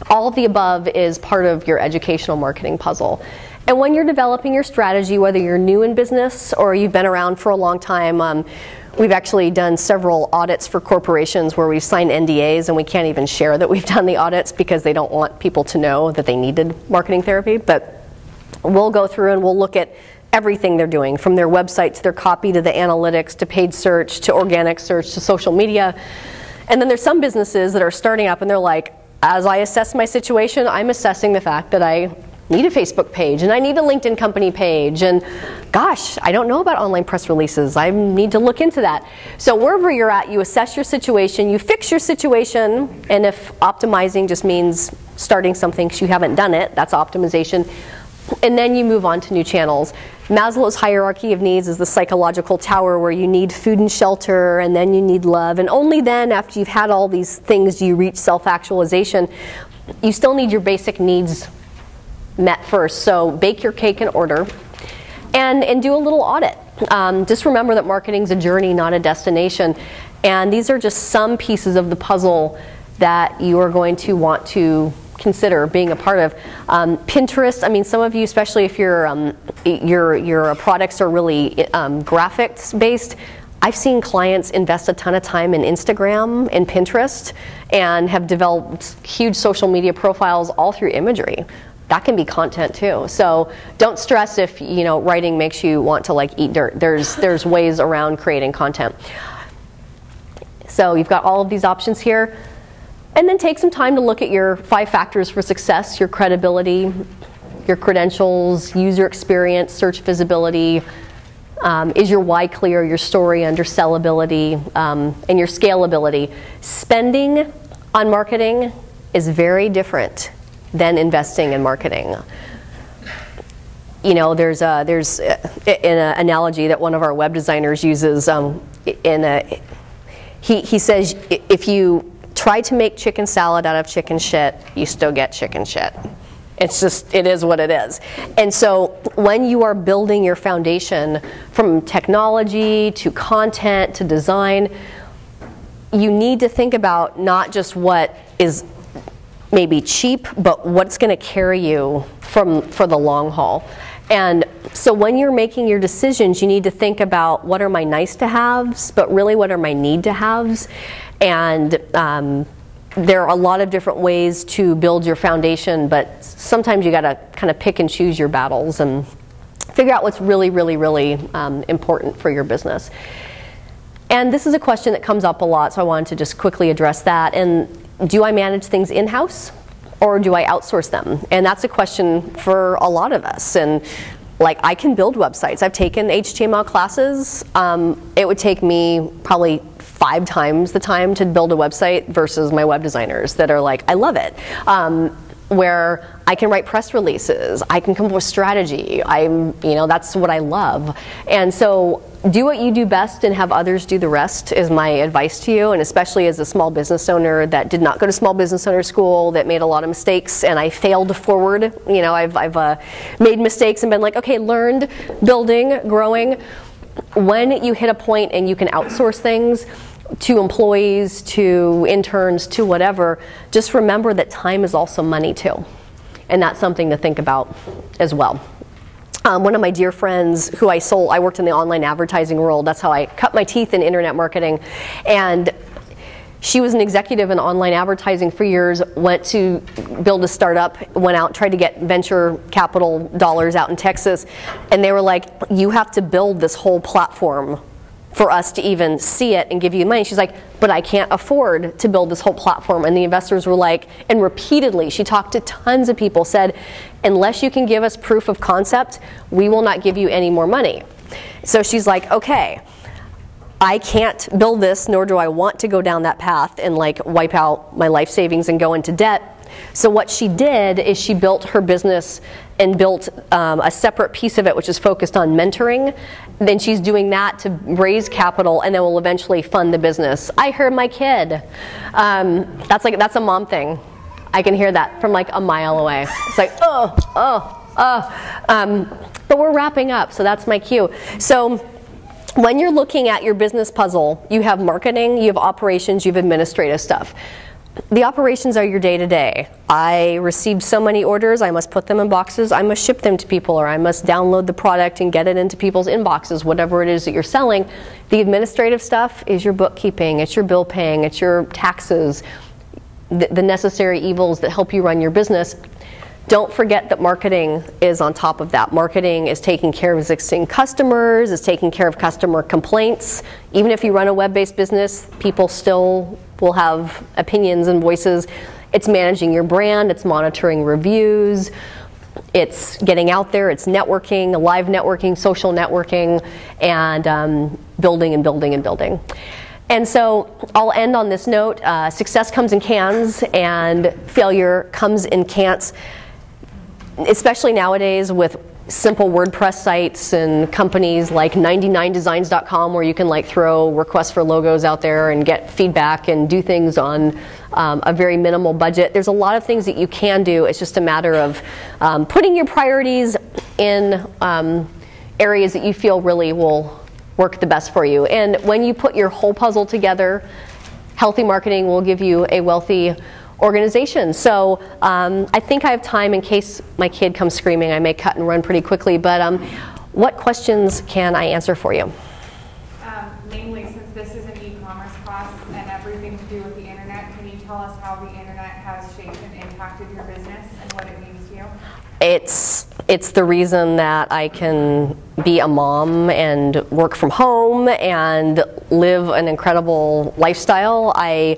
All of the above is part of your educational marketing puzzle. And when you're developing your strategy, whether you're new in business or you've been around for a long time, we've actually done several audits for corporations where we've signed NDAs and we can't even share that we've done the audits because they don't want people to know that they needed marketing therapy. But we'll go through and we'll look at everything they're doing, from their website to their copy to the analytics to paid search to organic search to social media. And then there's some businesses that are starting up and they're like, as I assess my situation, I'm assessing the fact that I need a Facebook page and I need a LinkedIn company page, and gosh, I don't know about online press releases. I need to look into that. So wherever you're at, you assess your situation, you fix your situation, and if optimizing just means starting something because you haven't done it, that's optimization. And then you move on to new channels. Maslow's hierarchy of needs is the psychological tower where you need food and shelter, and then you need love. And only then, after you've had all these things, do you reach self-actualization. You still need your basic needs met first. So bake your cake in order and do a little audit. Just remember that marketing's a journey, not a destination. And these are just some pieces of the puzzle that you are going to want to consider being a part of. Pinterest, I mean, some of you, especially if your products are really graphics based, I've seen clients invest a ton of time in Instagram and Pinterest and have developed huge social media profiles all through imagery. That can be content too. So don't stress if writing makes you want to eat dirt. There's ways around creating content. So you've got all of these options here. And then take some time to look at your 5 factors for success: your credibility, your credentials, user experience, search visibility. Is your why clear, your story undersellability, and your scalability. Spending on marketing is very different than investing in marketing. There's an analogy that one of our web designers uses. He says, if you try to make chicken salad out of chicken shit, you still get chicken shit. It is what it is. And so when you are building your foundation from technology to content to design, you need to think about not just what is maybe cheap, but what's going to carry you for the long haul. And so when you're making your decisions, you need to think about what are my nice to haves, but really what are my need to haves. And there are a lot of different ways to build your foundation, but sometimes you got to kind of pick and choose your battles and figure out what's really, really, really important for your business. And this is a question that comes up a lot, so I wanted to just quickly address that. And do I manage things in-house or do I outsource them? And that's a question for a lot of us. And I can build websites. I've taken HTML classes. It would take me probably 5 times the time to build a website versus my web designers that are like, I love it. Where I can write press releases, I can come up with strategy. That's what I love. And so do what you do best and have others do the rest is my advice to you, and especially as a small business owner that did not go to small business owner school, that made a lot of mistakes, and I failed forward. I've made mistakes and been like, okay, learned, building, growing. When you hit a point and you can outsource things to employees, to interns, to whatever, just remember that time is also money too. And that's something to think about as well. One of my dear friends who I worked in the online advertising world, that's how I cut my teeth in internet marketing. And she was an executive in online advertising for years, went to build a startup, went out, tried to get venture capital dollars out in Texas. And they were like, you have to build this whole platform for us to even see it and give you money. She's like, but I can't afford to build this whole platform. And the investors were like, and repeatedly, she talked to tons of people, said, unless you can give us proof of concept, we will not give you any more money. So she's like, okay, I can't build this, nor do I want to go down that path and like wipe out my life savings and go into debt. So what she did is she built her business and built a separate piece of it, which is focused on mentoring. Then she's doing that to raise capital, and then will eventually fund the business. I heard my kid. That's a mom thing. I can hear that from like a mile away. It's like, but we're wrapping up, so that's my cue. So when you're looking at your business puzzle, you have marketing, you have operations, you have administrative stuff. The operations are your day-to-day. I received so many orders, I must put them in boxes, I must ship them to people, or I must download the product and get it into people's inboxes, whatever it is that you're selling. The administrative stuff is your bookkeeping, it's your bill paying, it's your taxes, the necessary evils that help you run your business. Don't forget that marketing is on top of that. Marketing is taking care of existing customers, is taking care of customer complaints. Even if you run a web-based business, people still will have opinions and voices. It's managing your brand, it's monitoring reviews, it's getting out there, it's networking, live networking, social networking, and building and building and building. And so I'll end on this note. Success comes in cans and failure comes in can'ts. Especially nowadays with simple WordPress sites and companies like 99designs.com, where you can like throw requests for logos out there and get feedback and do things on a very minimal budget. There's a lot of things that you can do. It's just a matter of putting your priorities in areas that you feel really will work the best for you. And when you put your whole puzzle together, healthy marketing will give you a wealthy organization. So I think I have time in case my kid comes screaming. I may cut and run pretty quickly, but what questions can I answer for you? Mainly, since this is an e-commerce class and everything to do with the internet, can you tell us how the internet has shaped and impacted your business and what it means to you? It's the reason that I can be a mom and work from home and live an incredible lifestyle. I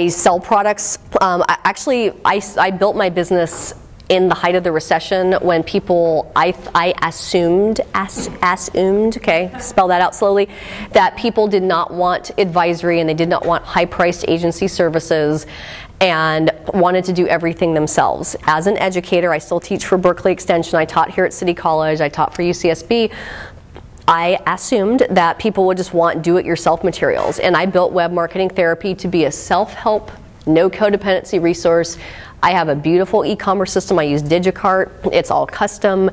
sell products. I built my business in the height of the recession when people, I assumed, okay, spell that out slowly, that people did not want advisory and they did not want high-priced agency services and wanted to do everything themselves. As an educator, I still teach for Berkeley Extension. I taught here at City College. I taught for UCSB. I assumed that people would just want do-it-yourself materials. And I built Web Marketing Therapy to be a self-help, no codependency resource. I have a beautiful e-commerce system. I use DigiCart. It's all custom.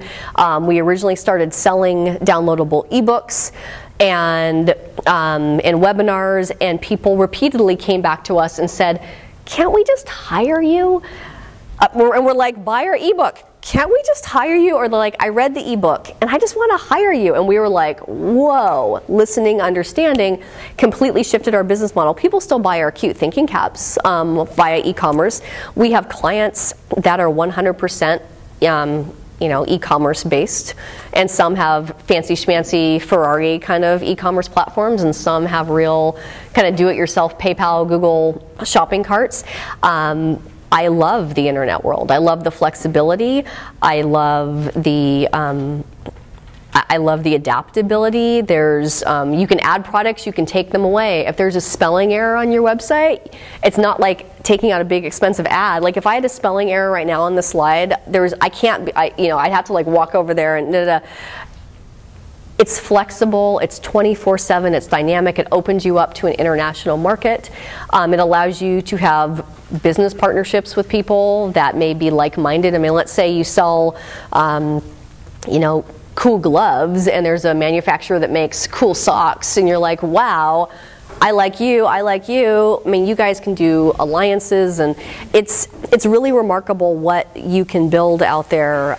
We originally started selling downloadable ebooks and webinars, and people repeatedly came back to us and said, can't we just hire you? And we're like, buy our ebook. Can't we just hire you? Or they're like, I read the ebook and I just want to hire you. And we were like, whoa, listening, understanding, completely shifted our business model. People still buy our cute thinking caps via e-commerce. We have clients that are 100% e-commerce based, and some have fancy schmancy Ferrari kind of e-commerce platforms, and some have real kind of do-it-yourself PayPal, Google shopping carts. I love the internet world. I love the flexibility. I love the I love the adaptability. There's, you can add products, you can take them away. If there's a spelling error on your website, it's not like taking out a big expensive ad. Like if I had a spelling error right now on the slide, I'd have to like walk over there and It's flexible, it's 24/7, it's dynamic, it opens you up to an international market. It allows you to have business partnerships with people that may be like-minded. I mean, let's say you sell, cool gloves, and there's a manufacturer that makes cool socks, and you're like, wow, I like you. I mean, you guys can do alliances, and it's really remarkable what you can build out there,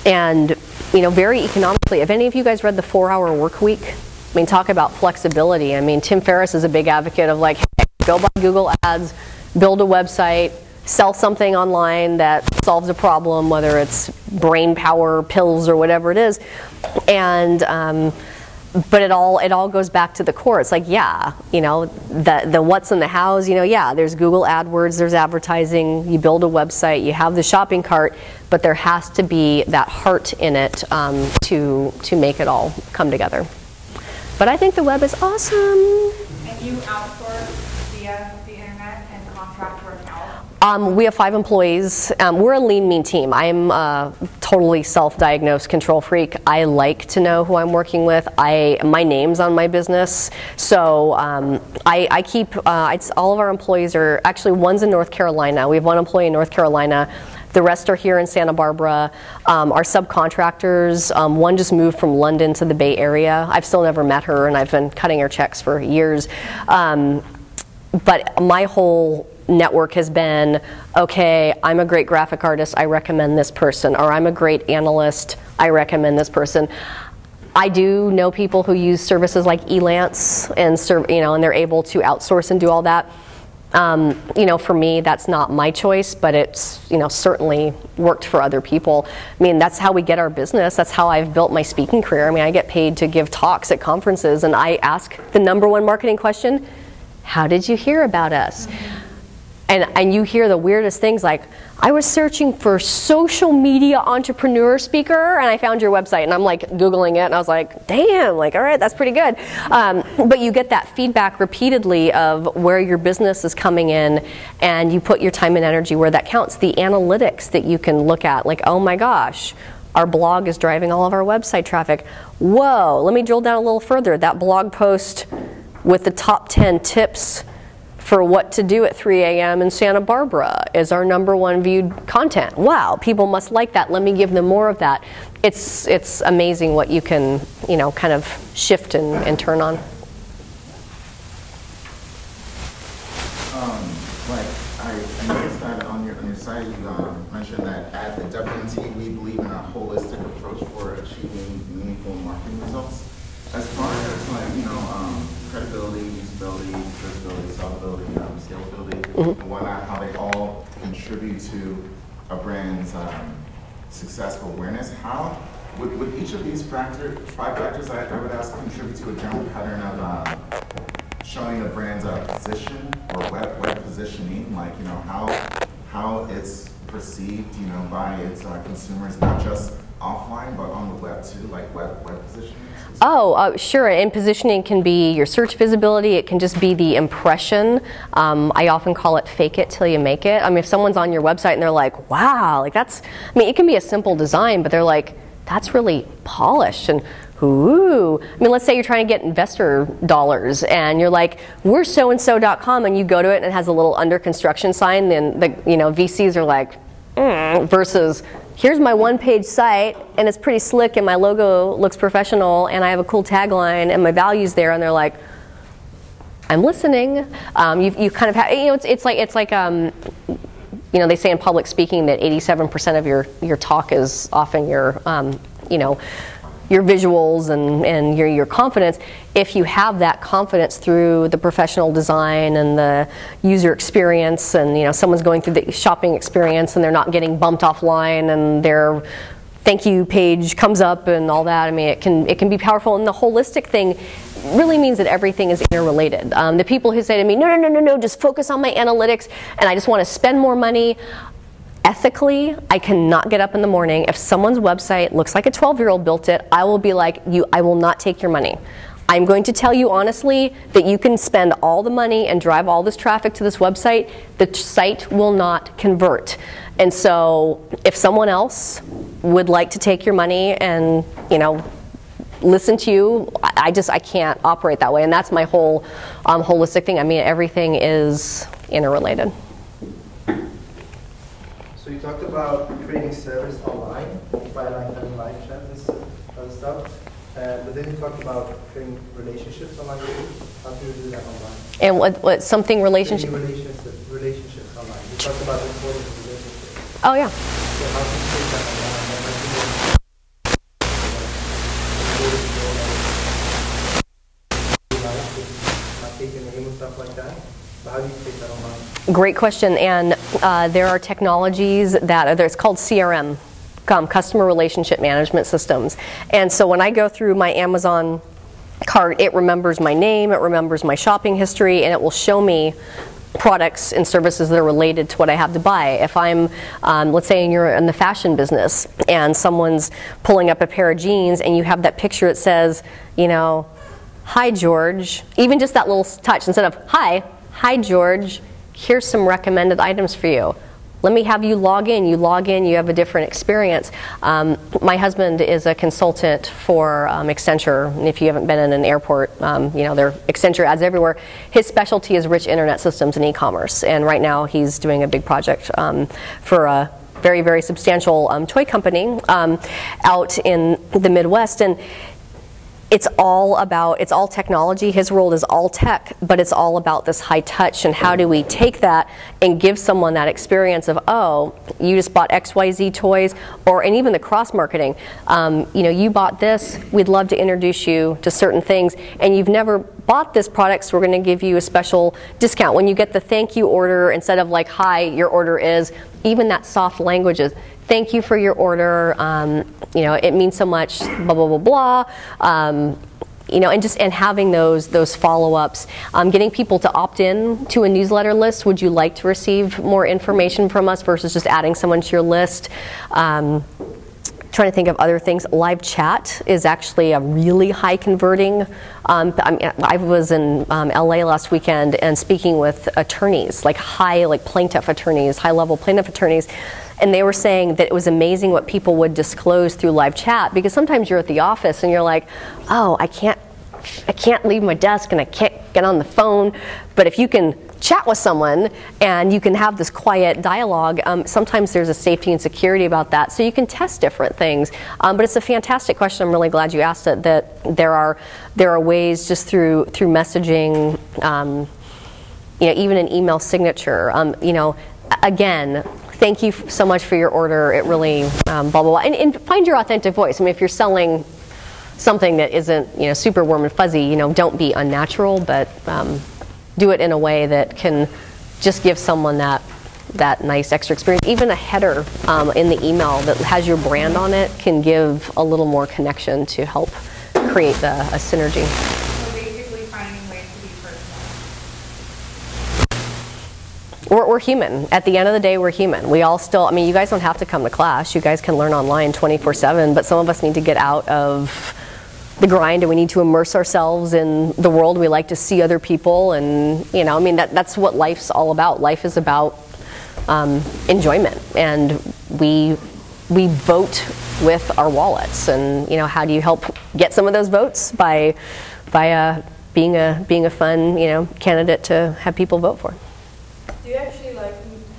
and very economically. Have any of you guys read The 4-Hour Work Week? I mean, talk about flexibility. I mean, Tim Ferriss is a big advocate of like, hey, go buy Google Ads, build a website, sell something online that solves a problem, whether it's brain power pills or whatever it is, and but it all goes back to the core. It's like, yeah, the what's in the hows. Yeah, there's Google AdWords, there's advertising. You build a website, you have the shopping cart, but there has to be that heart in it to make it all come together. But I think the web is awesome. And you outsource via the internet and contract work out? We have 5 employees. We're a lean, mean team. I'm a totally self-diagnosed control freak. I like to know who I'm working with. My name's on my business. So I keep, all of our employees are, actually one's in North Carolina. We have 1 employee in North Carolina. The rest are here in Santa Barbara. Our subcontractors, one just moved from London to the Bay Area. I've still never met her, and I've been cutting her checks for years. But my whole network has been, okay, I'm a great graphic artist, I recommend this person, or I'm a great analyst, I recommend this person. I do know people who use services like Elance, and they're able to outsource and do all that. For me, that's not my choice, but it's, certainly worked for other people. I mean, that's how we get our business. That's how I've built my speaking career. I mean, I get paid to give talks at conferences, and I ask the #1 marketing question, how did you hear about us? And you hear the weirdest things like, I was searching for social media entrepreneur speaker and I found your website, and I'm like Googling it and I was like, damn, like, all right, that's pretty good. But you get that feedback repeatedly of where your business is coming in, and you put your time and energy where that counts. The analytics that you can look at, like, oh my gosh, our blog is driving all of our website traffic. Whoa, let me drill down a little further. That blog post with the top 10 tips for what to do at 3 a.m. in Santa Barbara is our #1 viewed content. Wow, people must like that. Let me give them more of that. It's amazing what you can, kind of shift and turn on. I noticed that on your site you mentioned that at the WMT we believe in a holistic approach for achieving meaningful marketing results. As far as credibility, usability, visibility, sellability, scalability, and whatnot, how they all contribute to a brand's success or awareness. How would each of these 5 factors I would ask contribute to a general pattern of showing a brand's position or web positioning, like how it's perceived, by its consumers, not just offline but on the web too, like web positioning? Sure. And positioning can be your search visibility. It can just be the impression. I often call it fake it till you make it. I mean, if someone's on your website and they're like, wow, like that's, I mean, it can be a simple design, but they're like, that's really polished and ooh. I mean, let's say you're trying to get investor dollars and you're like, we're so-and-so.com, and you go to it and it has a little under construction sign, then the VCs are like, versus here's my 1-page site and it's pretty slick and my logo looks professional and I have a cool tagline and my value's there, and they're like, I'm listening. You kind of have, it's like they say in public speaking that 87% of your talk is often your your visuals and your confidence. If you have that confidence through the professional design and the user experience, and someone's going through the shopping experience and they're not getting bumped offline and their thank you page comes up and all that, I mean, it can be powerful. And the holistic thing really means that everything is interrelated. The people who say to me, no, just focus on my analytics and I just want to spend more money, ethically, I cannot get up in the morning. If someone's website looks like a 12-year-old built it, I will be like, I will not take your money. I'm going to tell you honestly that you can spend all the money and drive all this traffic to this website. The site will not convert. And so if someone else would like to take your money and, listen to you, I can't operate that way. And that's my whole holistic thing. I mean, everything is interrelated. So you talked about creating service online, by like having live chat and other stuff. But then you talked about creating relationships online too. How do you do that online? And what something relationship? Relationships online. You talked about recording relationships. Oh yeah. So how do you create that online? Take your name and stuff like that. So how do you take that online? Great question. And there are technologies it's called CRM. Customer Relationship Management Systems. And so when I go through my Amazon cart, it remembers my name, it remembers my shopping history, and it will show me products and services that are related to what I have to buy. If I'm, let's say you're in the fashion business and someone's pulling up a pair of jeans and you have that picture that says, hi George, even just that little touch, instead of hi George, here's some recommended items for you. Let me have you log in. You log in, you have a different experience. My husband is a consultant for Accenture. And if you haven't been in an airport, there are Accenture ads everywhere. His specialty is rich internet systems and e-commerce. And right now he's doing a big project for a very, very substantial toy company out in the Midwest. And it's all technology. His world is all tech, but it's all about this high touch and how do we take that and give someone that experience of, oh, you just bought XYZ toys, and even the cross marketing. You bought this, we'd love to introduce you to certain things, and you've never bought this product, so we're going to give you a special discount. When you get the thank you order, instead of like, hi, your order is, even that soft language is, thank you for your order, it means so much, blah, blah, blah, blah. And having those follow-ups, getting people to opt in to a newsletter list. Would you like to receive more information from us versus just adding someone to your list? Trying to think of other things. Live chat is actually a really high converting. I was in LA last weekend and speaking with attorneys, plaintiff attorneys, high-level plaintiff attorneys, and they were saying that it was amazing what people would disclose through live chat, because sometimes you're at the office and you're like, oh, I can't leave my desk and I can't get on the phone, but if you can chat with someone and you can have this quiet dialogue, sometimes there's a safety and security about that, so you can test different things. But it's a fantastic question. I'm really glad you asked it. That there are ways just through messaging, even an email signature. Again, thank you so much for your order. It really blah blah blah. And find your authentic voice. I mean, if you're selling something that isn't super warm and fuzzy, don't be unnatural, but do it in a way that can just give someone that nice extra experience. Even a header in the email that has your brand on it can give a little more connection to help create a synergy. So basically finding ways to be personal. We're human. At the end of the day, we're human. We all still, you guys don't have to come to class. You guys can learn online 24/7, but some of us need to get out of the grind, and we need to immerse ourselves in the world. We like to see other people, and that's what life's all about. Life is about enjoyment, and we vote with our wallets. And how do you help get some of those votes? By being a fun candidate to have people vote for. Do you actually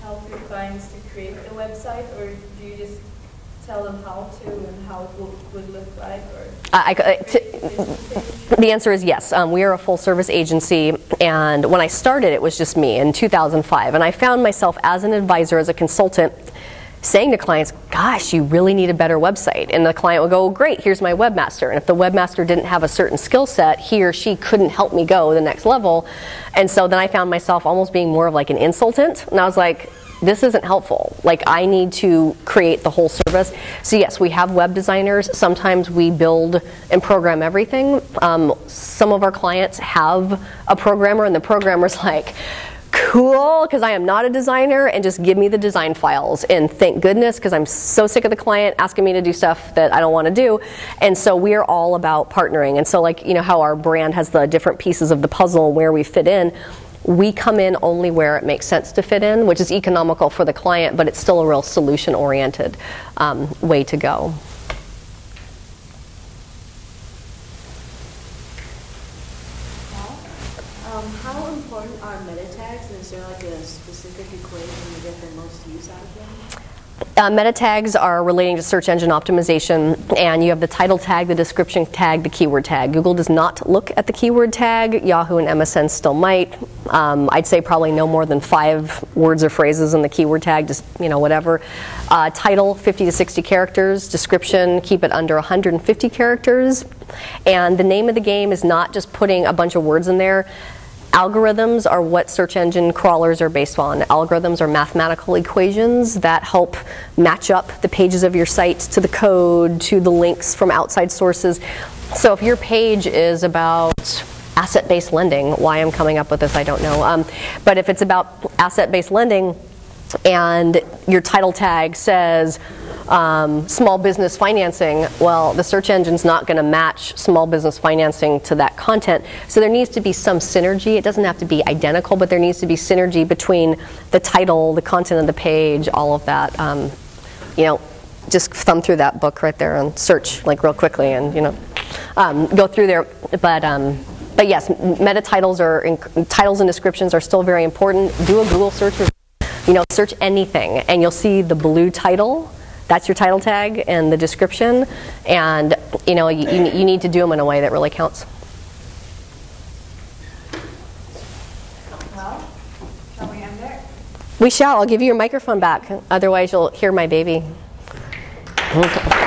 help your clients to create a website, or do you just tell them how to and how it would look like? Or the answer is yes. We are a full-service agency, and when I started, it was just me in 2005, and I found myself as an advisor, as a consultant, saying to clients, gosh, you really need a better website. And the client would go, great, here's my webmaster. And if the webmaster didn't have a certain skill set, he or she couldn't help me go to the next level. And so then I found myself almost being more of like an insultant, and I was like, this isn't helpful. I need to create the whole service. So yes, we have web designers. Sometimes we build and program everything. Some of our clients have a programmer, and the programmer's like, cool, because I am not a designer, and just give me the design files. And thank goodness, because I'm so sick of the client asking me to do stuff that I don't want to do. And so we're all about partnering. And so, like, you know how our brand has the different pieces of the puzzle where we fit in, we come in only where it makes sense to fit in, which is economical for the client, but it's still a real solution-oriented way to go. How important are meta tags, and is there like a specific equation you get the most use out of them? Meta tags are relating to search engine optimization, and you have the title tag, the description tag, the keyword tag. Google does not look at the keyword tag. Yahoo and MSN still might. I'd say probably no more than 5 words or phrases in the keyword tag, just, you know, whatever. Title, 50 to 60 characters. Description, keep it under 150 characters. And the name of the game is not just putting a bunch of words in there. Algorithms are what search engine crawlers are based on. Algorithms are mathematical equations that help match up the pages of your site to the code, to the links from outside sources. So if your page is about asset-based lending, why I'm coming up with this, I don't know. But if it's about asset-based lending and your title tag says small business financing, well, the search engine's not going to match small business financing to that content. So there needs to be some synergy. It doesn't have to be identical, but there needs to be synergy between the title, the content of the page, all of that. You know, just thumb through that book right there and search like real quickly, and you know, go through there. But yes, meta titles titles and descriptions are still very important. Do a Google search. You know, search anything, and you'll see the blue title. That's your title tag and the description, and you know you need to do them in a way that really counts. Well, shall we end it? We shall. I'll give you your microphone back. Otherwise, you'll hear my baby. Okay.